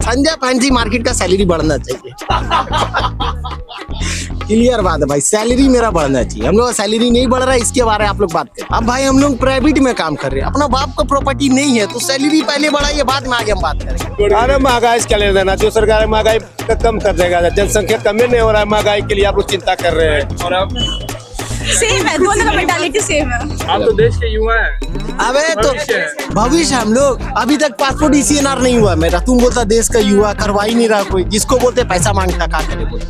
Sanjay fancy market का salary बढ़ना चाहिए। क्लियर बात है भाई, सैलरी मेरा बढ़ना चाहिए। हम लोग का सैलरी नहीं बढ़ रहा है, इसके बारे में आप लोग बात करें। अब भाई हम लोग प्राइवेट में काम कर रहे हैं, अपना बाप का प्रॉपर्टी नहीं है तो सैलरी पहले बढ़ाइए, बाद में आगे हम बात करेंगे। अरे महंगाई क्या ले देना, जो सरकार महंगाई कम कर देगा, जनसंख्या कम ही नहीं हो रहा है, महंगाई के लिए आप लोग चिंता कर रहे हैं। और आप सेम है, दोनों का मेंटालिटी सेम है। आप तो देश के युवा हैं। अबे तो भविष्य हम लोग, अभी तक पासपोर्ट ECNR नहीं हुआ मेरा, तुम बोलता देश का युवा, करवा ही नहीं रहा कोई, जिसको बोलते पैसा मांगता, क्या करे बोल।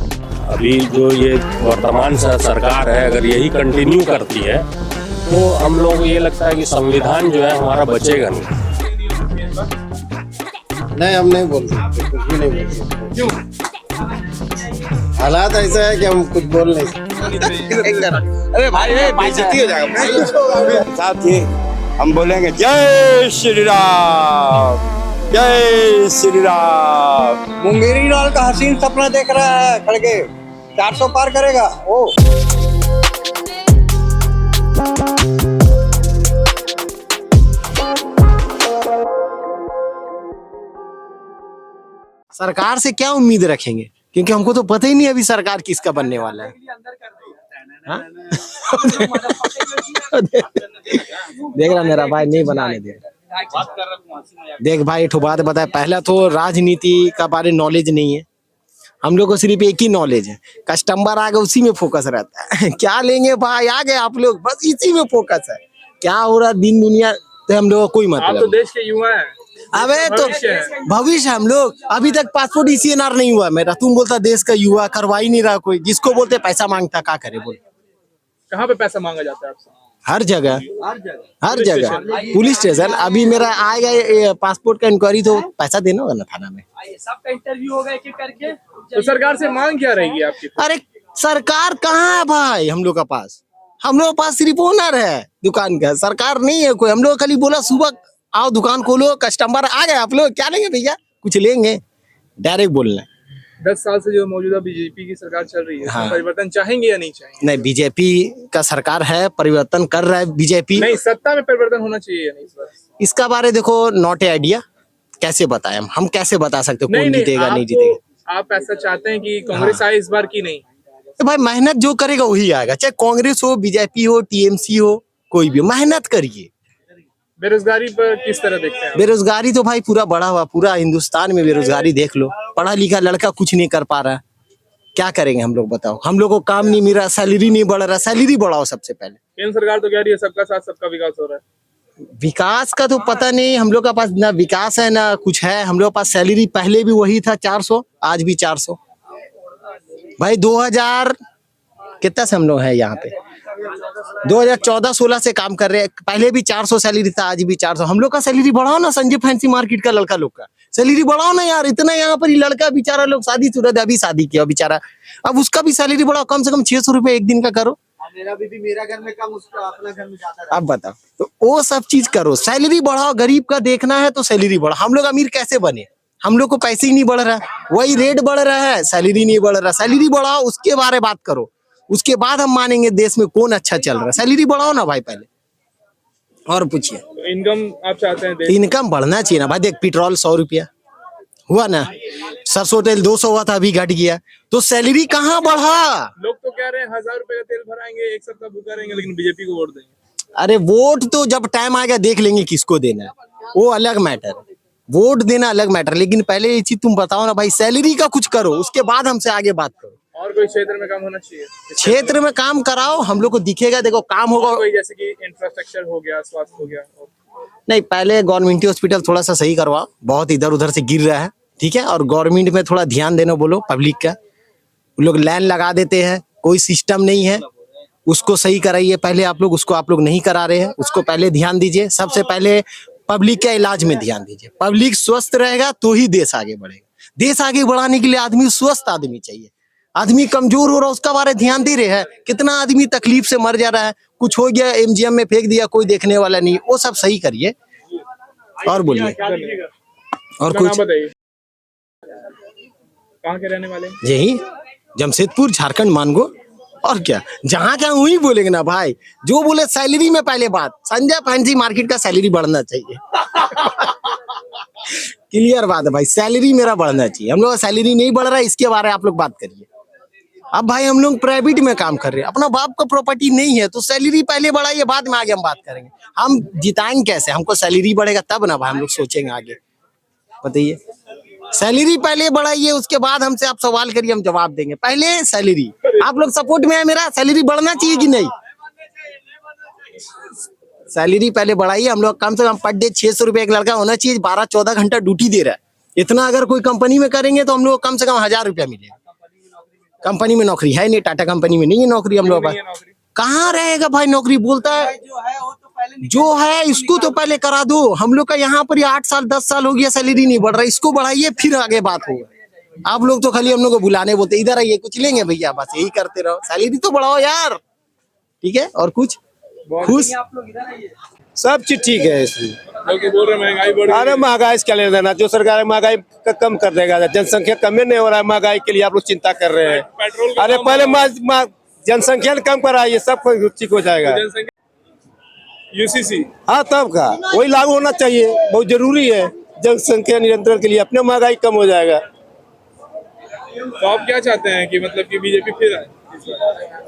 अभी जो ये वर्तमान सरकार है, अगर यही कंटिन्यू करती है तो हम लोग ये लगता है कि संविधान जो है हमारा बचेगा नहीं। नहीं, हम नहीं बोल सकते, कुछ भी नहीं बोल सकते। क्यों? हालात ऐसा है कि हम कुछ बोल नहीं सकते। अरे भाई बेइज्जती हो जाएगा। साथ ही हम बोलेंगे जय श्री राम, जय श्री राम। मुंगेरी लाल का हसीन सपना देख रहा है, खड़गे 400 पार करेगा ओ। सरकार से क्या उम्मीद रखेंगे, क्योंकि हमको तो पता ही नहीं अभी सरकार किसका बनने वाला है। हाँ? देख रहा मेरा भाई नहीं बनाने दे। देख भाई एक बात बताए, पहला तो राजनीति का बारे नॉलेज नहीं है हम लोग को, सिर्फ एक ही नॉलेज है, कस्टमर आ गए उसी में फोकस रहता है। क्या लेंगे भाई, आ गए आप लोग, बस इसी में फोकस है। क्या हो रहा दिन दुनिया तो हम लोग को कोई आप मतलब। तो देश के युवा हैं। अबे तो भविष्य हम लोग, अभी तक पासपोर्ट ECNR नहीं हुआ मेरा, तुम बोलता देश का युवा, करवा ही नहीं रहा कोई, जिसको बोलते पैसा मांगता, क्या करे बोल। कहाँ पे पैसा मांगा जाता है आपसे? हर जगह, हर जगह। पुलिस स्टेशन अभी मेरा आएगा पासपोर्ट का इंक्वायरी तो पैसा देना होगा ना थाना में। सबका इंटरव्यू होगा एक एक करके। तो सरकार से मांग क्या रहेगी आपकी? अरे सरकार कहाँ है भाई हम लोग का पास, हम लोग के पास सिर्फ ओनर है दुकान का, सरकार नहीं है कोई। हम लोग खाली बोला सुबह आओ दुकान खोलो, कस्टमर आ गए, आप लोग क्या लेंगे भैया, कुछ लेंगे, डायरेक्ट बोलना है। 10 साल से जो मौजूदा बीजेपी की सरकार चल रही है, हाँ। परिवर्तन चाहेंगे या नहीं चाहेंगे? नहीं, बीजेपी का सरकार है, परिवर्तन कर रहा है बीजेपी। नहीं, सत्ता में परिवर्तन होना चाहिए या नहीं इस बार? इसका बारे देखो नॉट ए आइडिया, कैसे बताएं हम कैसे बता सकते कौन जीतेगा नहीं जीतेगा। आप ऐसा चाहते हैं कि कांग्रेस आए इस बार की नहीं? तो भाई मेहनत जो करेगा वही आएगा, चाहे कांग्रेस हो, बीजेपी हो, TMC हो, कोई भी, मेहनत करिए। बेरोजगारी पर किस तरह देखते हैं आप? बेरोजगारी तो भाई पूरा बढ़ा हुआ, पूरा हिंदुस्तान में बेरोजगारी देख लो, पढ़ा लिखा लड़का कुछ नहीं कर पा रहा, क्या करेंगे हम लोग बताओ। हम लोग को काम नहीं मिल रहा, सैलरी नहीं बढ़ रहा, सैलरी बढ़ाओ सबसे पहले। केंद्र सरकार तो कह रही है सबका साथ सबका विकास हो रहा है। विकास का तो पता नहीं, हम लोग का पास ना विकास है ना कुछ है। हम लोग पास सैलरी पहले भी वही था 400, आज भी 400। भाई 2000 कितना से हम लोग है यहाँ पे, 2014-16 से काम कर रहे हैं, पहले भी 400 सैलरी था, आज भी 400। हम लोग का सैलरी बढ़ाओ ना, संजय फैंसी मार्केट का लड़का लोग का सैलरी बढ़ाओ ना यार। इतना यहाँ पर ही लड़का बेचारा लोग शादीशुदा, अभी शादी किया बेचारा, अब उसका भी सैलरी बढ़ाओ, कम से कम 600 रुपए एक दिन का करो। मेरा घर में कम, उसका अपना घर में ज्यादा। अब बताओ, तो वो सब चीज करो, सैलरी बढ़ाओ। गरीब का देखना है तो सैलरी बढ़ाओ। हम लोग अमीर कैसे बने, हम लोग को पैसे ही नहीं बढ़ रहा, वही रेट बढ़ रहा है, सैलरी नहीं बढ़ रहा। सैलरी बढ़ाओ, उसके बारे में बात करो, उसके बाद हम मानेंगे देश में कौन अच्छा चल रहा है। सैलरी बढ़ाओ ना भाई पहले, और पूछिए। तो इनकम आप चाहते हैं इनकम बढ़ना चाहिए ना भाई। देख पेट्रोल 100 रुपया हुआ ना, सरसों तेल 200 हुआ था, अभी घट गया, तो सैलरी कहाँ बढ़ा। लोग तो कह रहे हैं 1000 रुपए का तेल भराएंगे, एक सप्ताह भूखा रहेंगे, लेकिन बीजेपी को वोट देंगे। अरे वोट तो जब टाइम आएगा देख लेंगे किसको देना है, वो अलग मैटर है, वोट देना अलग मैटर। लेकिन पहले ये चीज तुम बताओ ना भाई, सैलरी का कुछ करो, उसके बाद हमसे आगे बात करो। और कोई क्षेत्र में काम होना चाहिए? क्षेत्र में काम कराओ, हम लोग को दिखेगा, देखो काम होगा। कोई जैसे कि इंफ्रास्ट्रक्चर हो गया, स्वास्थ्य हो गया। नहीं, पहले गवर्नमेंट हॉस्पिटल थोड़ा सा सही करवाओ, बहुत इधर उधर से गिर रहा है, ठीक है। और गवर्नमेंट में थोड़ा ध्यान देना बोलो पब्लिक का, लोग लाइन लगा देते हैं, कोई सिस्टम नहीं है, उसको सही कराइए पहले आप लोग। उसको आप लोग नहीं करा रहे हैं, उसको पहले ध्यान दीजिए। सबसे पहले पब्लिक के इलाज में ध्यान दीजिए। पब्लिक स्वस्थ रहेगा तो ही देश आगे बढ़ेगा। देश आगे बढ़ाने के लिए आदमी स्वस्थ आदमी चाहिए। आदमी कमजोर हो रहा है उसका बारे ध्यान दे रहे हैं, कितना आदमी तकलीफ से मर जा रहा है, कुछ हो गया MGM में फेंक दिया, कोई देखने वाला नहीं, वो सब सही करिए। और बोलिए और कुछ। कहाँ के रहने वाले? यही जमशेदपुर, झारखंड, मानगो। और क्या, जहाँ क्या वही बोलेंगे ना भाई। जो बोले सैलरी में पहले बात, संजय फैंसी मार्केट का सैलरी बढ़ना चाहिए। क्लियर बात है भाई, सैलरी मेरा बढ़ना चाहिए। हम लोग का सैलरी नहीं बढ़ रहा है, इसके बारे में आप लोग बात करिए। अब भाई हम लोग प्राइवेट में काम कर रहे हैं, अपना बाप का प्रॉपर्टी नहीं है तो सैलरी पहले बढ़ाइए, बाद में आगे हम बात करेंगे। हम जिताएंगे कैसे? हमको सैलरी बढ़ेगा तब ना भाई हम लोग सोचेंगे आगे। बताइए, सैलरी पहले बढ़ाइए, उसके बाद हमसे आप सवाल करिए, हम जवाब देंगे। पहले सैलरी, आप लोग सपोर्ट में है मेरा, सैलरी बढ़ना चाहिए कि नहीं? सैलरी पहले बढ़ाइए। हम लोग कम से कम पर डे 600 रुपये एक लड़का होना चाहिए, 12-14 घंटा ड्यूटी दे रहा है। इतना अगर कोई कंपनी में करेंगे तो हम लोग कम से कम 1000 रुपया मिलेगा। कंपनी में नौकरी है नहीं, टाटा कंपनी में नहीं है नौकरी हम लोग का। कहाँ रहेगा भाई नौकरी? बोलता है जो है इसको तो पहले करा दो। हम लोग का यहाँ पर 8 साल 10 साल हो गया, सैलरी नहीं बढ़ रहा, इसको बढ़ाइए फिर आगे बात होगा। आप लोग तो खाली हम लोग को बुलाने बोलते, इधर आइए कुछ लेंगे भैया, बस यही करते रहो। सैलरी तो बढ़ाओ यार, ठीक है? और कुछ खुश सब चीज ठीक है इसमें। लोग तो बोल रहे हैं महंगाई बढ़ रही अरे है। महंगाई क्या लेना देना, जो सरकार है महंगाई कम कर देगा। जनसंख्या कम नहीं हो रहा है, महंगाई के लिए आप लोग चिंता कर रहे हैं। पेट्रोल का अरे दाम पहले जनसंख्या कम कराइए, सब ठीक हो जाएगा। यूसीसी हाँ तब का वही लागू होना चाहिए, बहुत जरूरी है जनसंख्या नियंत्रण के लिए, अपने महंगाई कम हो जाएगा। तो आप क्या चाहते हैं कि मतलब कि बीजेपी फिर आए?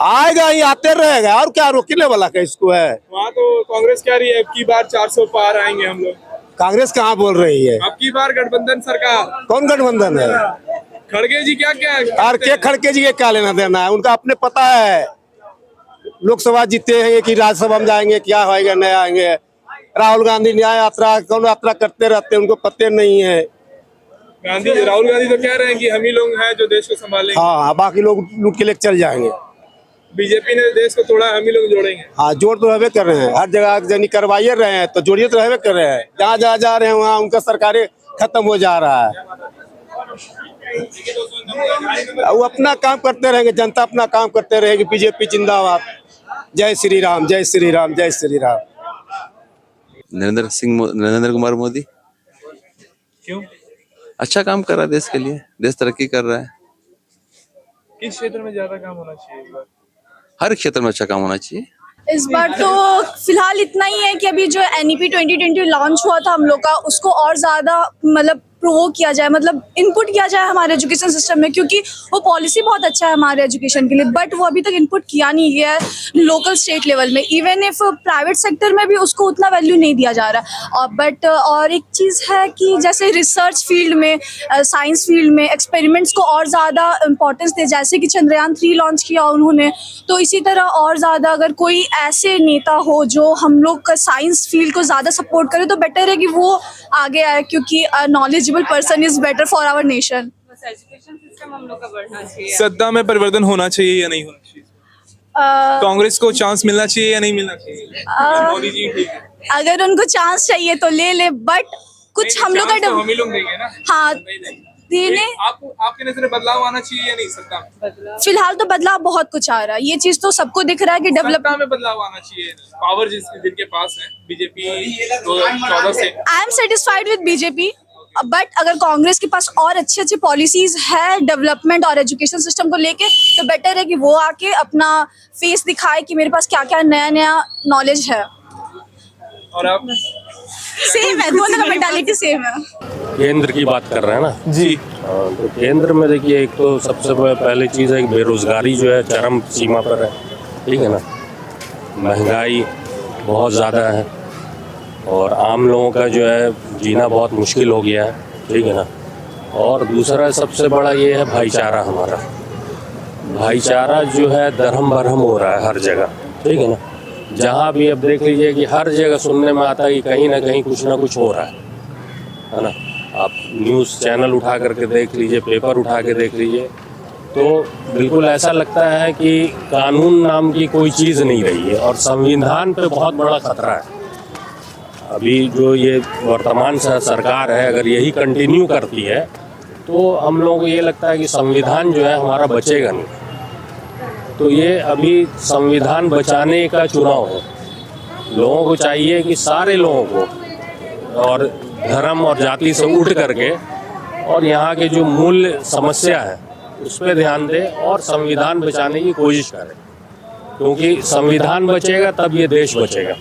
आएगा ही, आते रहेगा, और क्या रोकने वाला का इसको है। वहाँ तो कांग्रेस कह रही है अब की बार 400 पार आएंगे हम लोग। कांग्रेस कहाँ बोल रही है? अब की बार गठबंधन सरकार। कौन गठबंधन है? खड़गे जी क्या क्या और के खड़के जी के क्या लेना देना है, उनका अपने पता है। लोकसभा जीते हैं कि राज्यसभा में जाएंगे, क्या होएगा नहीं आएंगे। राहुल गांधी न्याय यात्रा कौन यात्रा करते रहते हैं, उनको पते नहीं है। राहुल गांधी तो कह रहे हैं कि हम ही लोग हैं जो देश को संभालेंगे। हाँ, बाकी लोग लूट के लेके चल जाएंगे। बीजेपी ने देश को तोड़ा, हम ही लोग जोड़ेंगे। हाँ, जोड़ तो रहबे कर रहे हैं, हर जगह जनी करवाइए रहे हैं तो जोड़िए तो रहबे कर रहे हैं। जहाँ जहाँ जा रहे हैं वहाँ उनका सरकारें खत्म हो जा रहा है। वो अपना काम करते रहेंगे, जनता अपना काम करते रहेगी। बीजेपी जिंदाबाद। जय श्री राम, जय श्री राम, जय श्री राम। नरेंद्र कुमार मोदी क्यों? अच्छा काम कर रहा है देश के लिए, देश तरक्की कर रहा है। किस क्षेत्र में ज्यादा काम होना चाहिए इस बार? हर क्षेत्र में अच्छा काम होना चाहिए। इस बार तो फिलहाल इतना ही है कि अभी जो NEP 2020 लॉन्च हुआ था हम लोग का, उसको और ज़्यादा मतलब प्रोवोक किया जाए, मतलब इनपुट किया जाए हमारे एजुकेशन सिस्टम में, क्योंकि वो पॉलिसी बहुत अच्छा है हमारे एजुकेशन के लिए, बट वो अभी तक इनपुट किया नहीं गया है लोकल स्टेट लेवल में। इवन इफ प्राइवेट सेक्टर में भी उसको उतना वैल्यू नहीं दिया जा रहा। और और एक चीज़ है कि जैसे रिसर्च फील्ड में, साइंस फील्ड में एक्सपेरिमेंट्स को और ज़्यादा इंपॉर्टेंस दे, जैसे कि चंद्रयान 3 लॉन्च किया उन्होंने, तो इसी तरह और ज़्यादा अगर कोई ऐसे नेता हो जो हम लोग का साइंस फील्ड को ज़्यादा सपोर्ट करे तो बेटर है कि वो आगे आए, क्योंकि knowledgeable person is better for our nation. Education system हम लोग का बढ़ना चाहिए। सत्ता में परिवर्तन होना चाहिए या नहीं होना चाहिए? कांग्रेस को चांस मिलना चाहिए या नहीं मिलना चाहिए? मोदी जी ठीक है, अगर उनको चांस चाहिए तो ले ले, बट कुछ हम लोग का तो हम ही लोग देंगे ना। हाँ देने। आपके नजर में बदलाव आना चाहिए या नहीं सत्ता में? फिलहाल तो बदलाव बहुत कुछ आ रहा है, ये चीज तो सबको दिख रहा है कि डेवलप सत्ता में बदलाव आना चाहिए। पावर जिनके पास है, बीजेपी 14 से। I am satisfied with BJP, but अगर कांग्रेस के पास और अच्छी अच्छी पॉलिसीज है डेवलपमेंट और एजुकेशन सिस्टम को लेके, तो बेटर है कि वो आके अपना फेस दिखाए कि मेरे पास क्या क्या नया नया नॉलेज है। और आप? सेम है, दोनों का मेंटालिटी सेम है। केंद्र की बात कर रहे हैं ना जी। तो केंद्र में देखिए, एक तो सबसे पहले चीज़ है कि बेरोजगारी जो है चरम सीमा पर है, ठीक है ना। महंगाई बहुत ज़्यादा है और आम लोगों का जो है जीना बहुत मुश्किल हो गया है, ठीक है ना। और दूसरा सबसे बड़ा ये है भाईचारा। हमारा भाईचारा जो है दरहम बरहम हो रहा है हर जगह, ठीक है ना। जहाँ भी अब देख लीजिए कि हर जगह सुनने में आता है कि कहीं ना कहीं कुछ ना कुछ हो रहा है ना। आप न्यूज़ चैनल उठा करके देख लीजिए, पेपर उठा के देख लीजिए, तो बिल्कुल ऐसा लगता है कि कानून नाम की कोई चीज़ नहीं रही है और संविधान पे बहुत बड़ा खतरा है। अभी जो ये वर्तमान सरकार है, अगर यही कंटिन्यू करती है तो हम लोगों को ये लगता है कि संविधान जो है हमारा बचेगा नहीं। तो ये अभी संविधान बचाने का चुनाव है। लोगों को चाहिए कि सारे लोगों को और धर्म और जाति से उठ करके और यहाँ के जो मूल समस्या है उस पर ध्यान दें और संविधान बचाने की कोशिश करें, क्योंकि संविधान बचेगा तब ये देश बचेगा।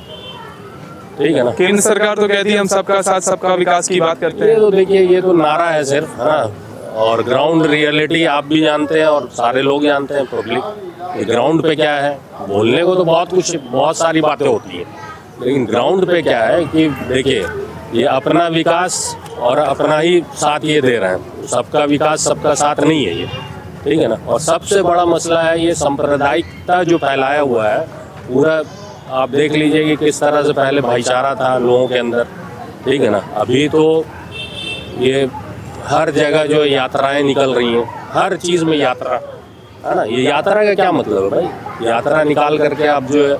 ठीक है ना। केंद्र सरकार तो कहती है हम सबका साथ सबका विकास की बात करते ये हैं। तो देखिए, ये तो नारा है सिर्फ, है ना, और ग्राउंड रियलिटी आप भी जानते हैं और सारे लोग जानते हैं, पब्लिक ग्राउंड पे क्या है। बोलने को तो बहुत सारी बातें होती हैं, लेकिन ग्राउंड पे क्या है कि देखिए, ये अपना विकास और अपना ही साथ ये दे रहे हैं, सबका विकास सबका साथ नहीं है ये, ठीक है ना। और सबसे बड़ा मसला है ये सांप्रदायिकता जो फैलाया हुआ है पूरा। आप देख लीजिए कि किस तरह से पहले भाईचारा था लोगों के अंदर, ठीक है ना। अभी तो ये हर जगह जो यात्राएं निकल रही हैं, हर चीज़ में यात्रा, है ना। ये यात्रा का क्या मतलब है भाई? यात्रा निकाल करके आप जो है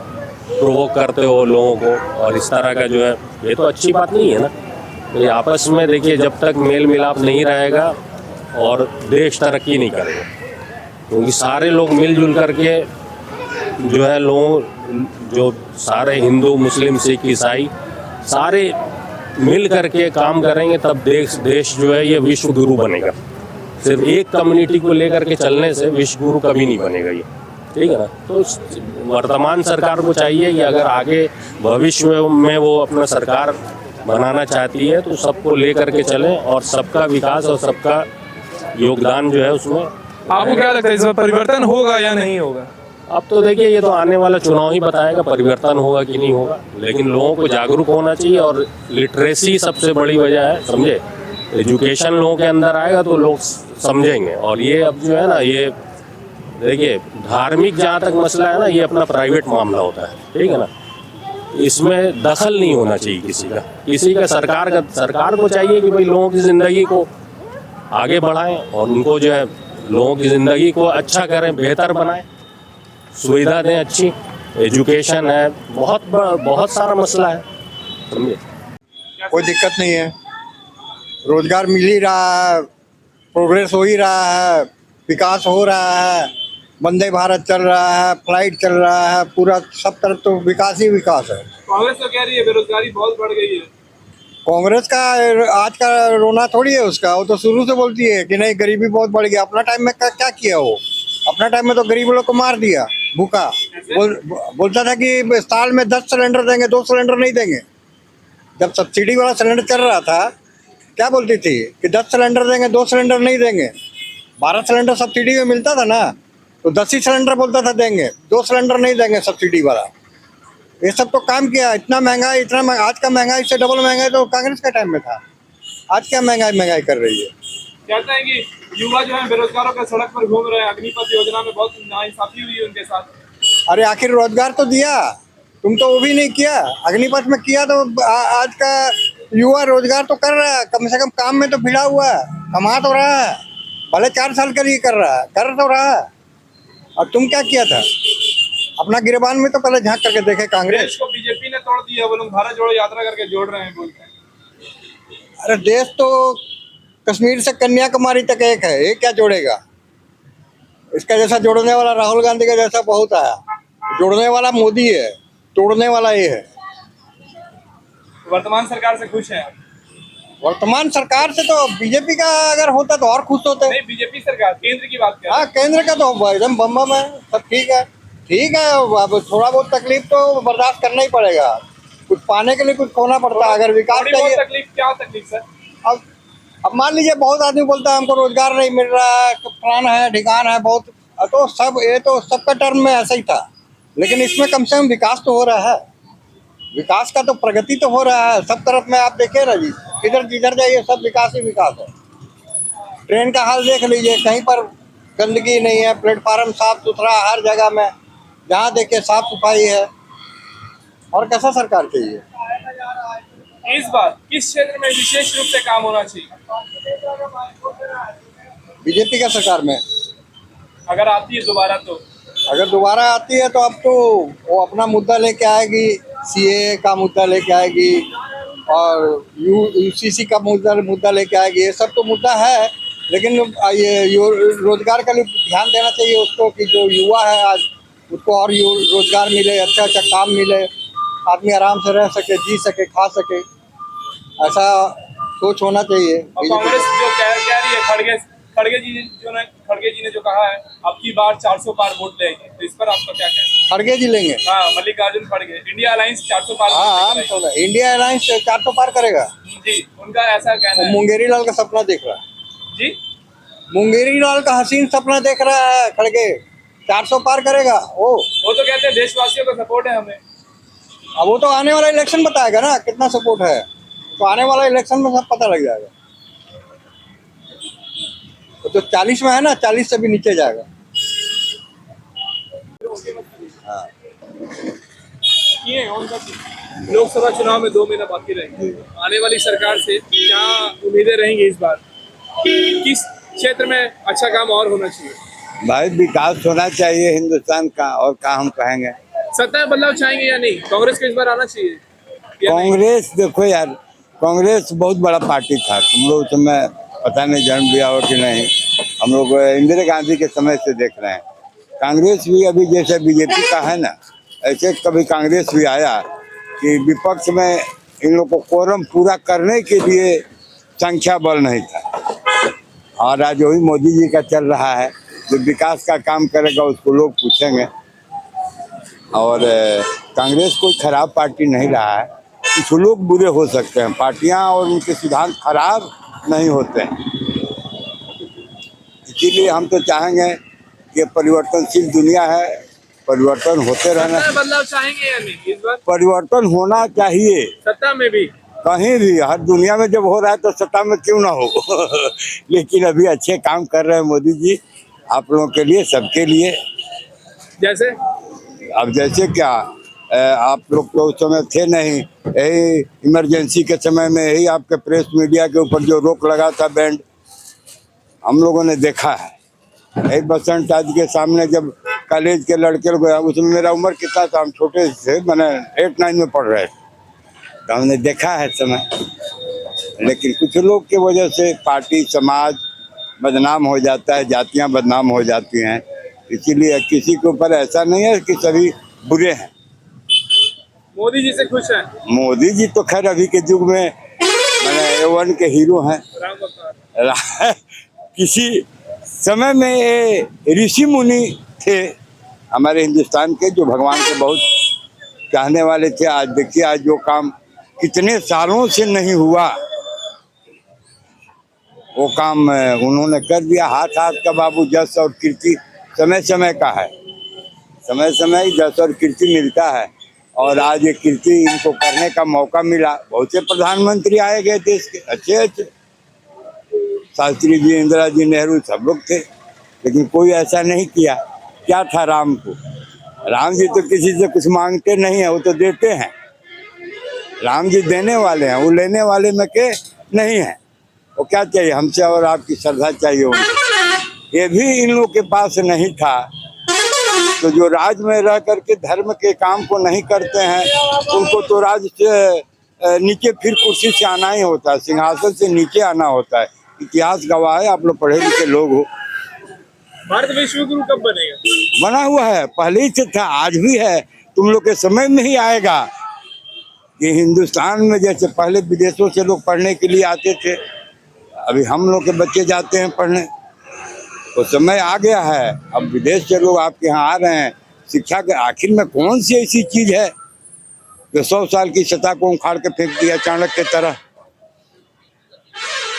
प्रोवोक करते हो लोगों को, और इस तरह का जो है, ये तो अच्छी बात नहीं है ना। तो ये आपस में देखिए, जब तक मेल मिलाप नहीं रहेगा और देश तरक्की नहीं करेगा, क्योंकि सारे लोग मिलजुल करके जो है, लोग जो सारे हिंदू मुस्लिम सिख ईसाई सारे मिल करके काम करेंगे, तब देश जो है ये विश्व गुरु बनेगा। सिर्फ एक कम्युनिटी को लेकर के चलने से विश्व गुरु कभी नहीं बनेगा ये, ठीक है ना। तो वर्तमान सरकार को चाहिए कि अगर आगे भविष्य में वो अपना सरकार बनाना चाहती है तो सबको लेकर के चलें और सबका विकास और सबका योगदान जो है उसमें। आपको क्या लगता है इसमें परिवर्तन होगा या नहीं होगा? अब तो देखिए, ये तो आने वाला चुनाव ही बताएगा परिवर्तन होगा कि नहीं होगा, लेकिन लोगों को जागरूक होना चाहिए। और लिटरेसी सबसे बड़ी वजह है, समझे। एजुकेशन लोगों के अंदर आएगा तो लोग समझेंगे। और ये अब जो है ना, ये देखिए, धार्मिक जहाँ तक मसला है ना, ये अपना प्राइवेट मामला होता है, ठीक है ना। इसमें दखल नहीं होना चाहिए किसी का। सरकार को चाहिए कि भाई लोगों की ज़िंदगी को आगे बढ़ाएं और उनको जो है लोगों की ज़िंदगी को अच्छा करें, बेहतर बनाएं, सुविधा दें, अच्छी एजुकेशन है, बहुत सारा मसला है, समझे। कोई दिक्कत नहीं है, रोजगार मिल ही रहा है, प्रोग्रेस हो ही रहा है, विकास हो रहा है, वंदे भारत चल रहा है, फ्लाइट चल रहा है, पूरा सब तरफ तो विकास ही विकास है। कांग्रेस तो कह रही है बेरोजगारी बहुत बढ़ गई है। कांग्रेस का आज का रोना थोड़ी है उसका, वो तो शुरू से बोलती है कि नहीं गरीबी बहुत बढ़ गई। अपना टाइम में क्या किया वो? अपना टाइम में तो गरीब लोग को मार दिया, भूखा। बोलता था कि साल में 10 सिलेंडर देंगे, 2 सिलेंडर नहीं देंगे। जब सब्सिडी वाला सिलेंडर चल रहा था, क्या बोलती थी कि 10 सिलेंडर देंगे, 2 सिलेंडर नहीं देंगे। 12 सिलेंडर सब्सिडी में मिलता था ना, तो 10 ही सिलेंडर बोलता था देंगे, 2 सिलेंडर नहीं देंगे सब्सिडी वाला। ये सब तो काम किया। इतना महंगाई, आज का महंगाई से डबल महंगाई तो कांग्रेस के टाइम में था। आज क्या महंगाई कर रही है। कहते हैं कि युवा जो है बेरोजगारों के सड़क पर घूम रहे हैं, अग्निपथ योजना में बहुत नाइंसाफी हुई है उनके साथ। अरे आखिर रोजगार तो दिया, तुम तो वो भी नहीं किया। अग्निपथ में किया तो आज का युवा रोजगार तो कर रहा है, कम से कम काम में तो भिड़ा हुआ है, कमा तो रहा है, भले 4 साल के लिए कर रहा है, कर तो रहा है। और तुम क्या किया था? अपना गिरबान में तो पहले झांक करके देखे कांग्रेस। देश को बीजेपी ने तोड़ दिया, वो लोग भारत जोड़ो यात्रा करके जोड़ रहे हैं, बोलते हैं। अरे देश तो कश्मीर से कन्याकुमारी तक एक है, ये क्या जोड़ेगा? इसका जैसा जोड़ने वाला राहुल गांधी का जैसा बहुत आया। जोड़ने वाला मोदी है, तोड़ने वाला ये है। वर्तमान सरकार से खुश हैं? वर्तमान सरकार से तो बीजेपी का अगर होता तो और खुश होते। नहीं, बीजेपी सरकार, केंद्र की बात कर। हाँ, केंद्र का तो एकदम बम है, सब ठीक है। ठीक है, अब थोड़ा बहुत तकलीफ तो बर्दाश्त करना ही पड़ेगा। कुछ पाने के लिए कुछ खोना पड़ता है। अगर विकास चाहिए, तकलीफ क्या तकलीफ सर? अब मान लीजिए बहुत आदमी बोलता है हमको रोजगार नहीं मिल रहा है, फलाना है, ढिकाना है, बहुत तो सब ये तो सबका टर्म में ऐसा ही था। लेकिन इसमें कम से कम विकास तो हो रहा है। विकास का तो प्रगति तो हो रहा है सब तरफ में। आप देखिए ना जी, इधर जिधर जाइए सब विकास ही विकास है। ट्रेन का हाल देख लीजिए, कहीं पर गंदगी नहीं है, प्लेटफार्म साफ सुथरा, हर जगह में जहाँ देखिए साफ सफाई है। और कैसा सरकार चाहिए? इस बार किस क्षेत्र में विशेष रूप से काम होना चाहिए बीजेपी का सरकार में? अगर आती है दोबारा तो? अगर दोबारा आती है तो अब तो वो अपना मुद्दा लेके आएगी, सीए का मुद्दा लेके आएगी और यूसीसी का मुद्दा लेके आएगी। ये सब तो मुद्दा है, लेकिन ये रोजगार का लिए ध्यान देना चाहिए उसको कि जो युवा है आज उसको और रोजगार मिले, अच्छा काम मिले, आदमी आराम से रह सके, जी सके, खा सके, ऐसा सोच होना चाहिए। और कांग्रेस जो कह रही है, खड़गे जी ने जो कहा है अब की बार 400 पार वोट लेंगे, तो इस पर आपका क्या कहना है? खड़गे जी लेंगे। हाँ मल्लिकार्जुन खड़गे, इंडिया अलायंस 400 पार हाँ करेगा। हम तो इंडिया अलायंस 400 पार करेगा। जी, उनका ऐसा कहना है। मुंगेरी लाल का सपना देख रहा है। जी, मुंगेरी लाल का हसीन सपना देख रहा है, खड़गे 400 पार करेगा वो तो कहते हैं देशवासियों का सपोर्ट है हमें। अब वो तो आने वाला इलेक्शन बताएगा ना कितना सपोर्ट है, तो आने वाला इलेक्शन में सब पता लग जाएगा। वो तो 40 में है ना, 40 से भी नीचे जाएगा। लोकसभा चुनाव में 2 महीना बाकी रहेंगे, आने वाली सरकार से क्या उम्मीदें रहेंगी इस बार? किस क्षेत्र में अच्छा काम और होना चाहिए? भाई विकास होना चाहिए हिंदुस्तान का, और क्या हम कहेंगे। सत्ता में बदलाव चाहेंगे या नहीं? कांग्रेस को इस बार आना चाहिए या नहीं? कांग्रेस देखो यार, कांग्रेस बहुत बड़ा पार्टी था, तुम लोग समय पता नहीं जन्म लिया हो कि नहीं। हम लोग इंदिरा गांधी के समय से देख रहे हैं। कांग्रेस भी अभी जैसे बीजेपी का है ना, ऐसे कभी कांग्रेस भी आया कि विपक्ष में इन लोग को कोरम पूरा करने के लिए संख्या बल नहीं था। और आज वही मोदी जी का चल रहा है, जो विकास का काम करेगा उसको लोग पूछेंगे। और कांग्रेस कोई खराब पार्टी नहीं रहा है, कुछ लोग बुरे हो सकते हैं, पार्टियां और उनके सिद्धांत खराब नहीं होते हैं। इसीलिए हम तो चाहेंगे कि परिवर्तनशील दुनिया है, परिवर्तन होते रहना। सत्ता में बदलाव चाहेंगे या नहीं इस बार? परिवर्तन होना चाहिए सत्ता में भी, कहीं भी, हर दुनिया में जब हो रहा है तो सत्ता में क्यों ना हो। लेकिन अभी अच्छे काम कर रहे हैं मोदी जी, आप लोगों के लिए, सबके लिए। जैसे अब जैसे क्या, आप लोग तो उस समय थे नहीं, यही इमरजेंसी के समय में यही आपके प्रेस मीडिया के ऊपर जो रोक लगा था बैंड, हम लोगों ने देखा है। यही बसंत आज के सामने जब कॉलेज के लड़के लोग, उसमें मेरा उम्र कितना था, हम छोटे थे, मैंने 8-9 में पढ़ रहे थे, तो हमने देखा है समय। लेकिन कुछ लोग की वजह से पार्टी समाज बदनाम हो जाता है, जातियां बदनाम हो जाती हैं। इसीलिए किसी के ऊपर ऐसा नहीं है कि सभी बुरे हैं। मोदी जी से खुश हैं? मोदी जी तो खैर अभी के युग में मैंने A1 के हीरो हैं। राम अवतार। किसी समय में ये ऋषि मुनि थे हमारे हिंदुस्तान के, जो भगवान के बहुत चाहने वाले थे। आज देखिए, आज जो काम कितने सालों से नहीं हुआ, वो काम उन्होंने कर दिया। हाथ हाथ का बाबू जस और कीर्ति समय समय का है, समय समय जस और कीर्ति मिलता है। और आज ये कीर्ति इनको करने का मौका मिला। बहुत से प्रधानमंत्री आए गए देश के, अच्छे अच्छे, शास्त्री जी, इंदिरा जी, नेहरू, सब लोग थे, लेकिन कोई ऐसा नहीं किया। क्या था राम को? राम जी तो किसी से कुछ मांगते नहीं है, वो तो देते हैं। राम जी देने वाले हैं, वो लेने वाले में के नहीं है। वो क्या चाहिए हमसे? और आपकी श्रद्धा चाहिए उनको। ये भी इन लोग के पास नहीं था। तो जो राज में रह करके धर्म के काम को नहीं करते हैं, उनको तो राज से नीचे फिर कुर्सी से आना ही होता है, सिंहासन से नीचे आना होता है। इतिहास गवाह है, आप लोग पढ़े लिखे लोग हो। भारत विश्व गुरु कब बनेगा? बना हुआ है, पहले ही से था, आज भी है। तुम लोग के समय में ही आएगा कि हिंदुस्तान में जैसे पहले विदेशों से लोग पढ़ने के लिए आते थे, अभी हम लोग के बच्चे जाते हैं पढ़ने, तो समय आ गया है। अब विदेश से लोग आपके यहाँ आ रहे हैं। शिक्षा के आखिर में कौन सी ऐसी चीज है जो 100 साल की सत्ता को उखाड़ के फेंक दिया चाणक्य की तरह?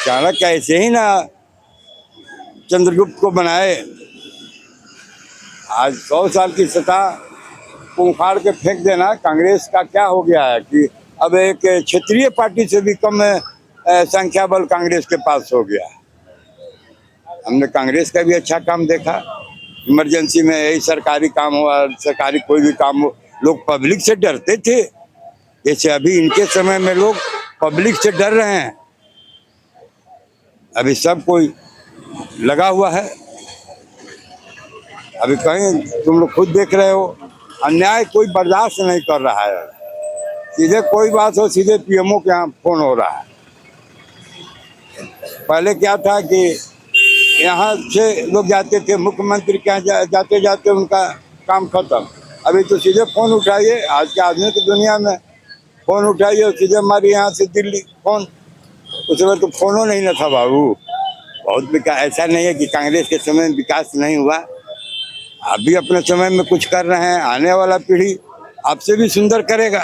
चाणक्य ऐसे ही ना चंद्रगुप्त को बनाए। आज 100 साल की सत्ता को उखाड़ के फेंक देना कांग्रेस का क्या हो गया है कि अब एक क्षेत्रीय पार्टी से भी कम संख्या बल कांग्रेस के पास हो गया है। हमने कांग्रेस का भी अच्छा काम देखा। इमरजेंसी में यही सरकारी काम हो, सरकारी कोई भी काम हो, लोग पब्लिक से डरते थे। जैसे अभी इनके समय में लोग पब्लिक से डर रहे हैं। अभी सब कोई लगा हुआ है। अभी कहीं तुम लोग खुद देख रहे हो, अन्याय कोई बर्दाश्त नहीं कर रहा है। सीधे कोई बात हो, सीधे पीएमओ के यहाँ फोन हो रहा है। पहले क्या था कि यहाँ से लोग जाते थे, मुख्यमंत्री के यहाँ जाते जाते उनका काम खत्म। अभी तो सीधे फ़ोन उठाइए, आज के आधुनिक दुनिया में फ़ोन उठाइए और सीधे हमारे यहाँ से दिल्ली फ़ोन। उस समय तो फ़ोनों नहीं ना था बाबू। बहुत विकास, ऐसा नहीं है कि कांग्रेस के समय में विकास नहीं हुआ। अभी अपने समय में कुछ कर रहे हैं, आने वाला पीढ़ी आपसे भी सुंदर करेगा।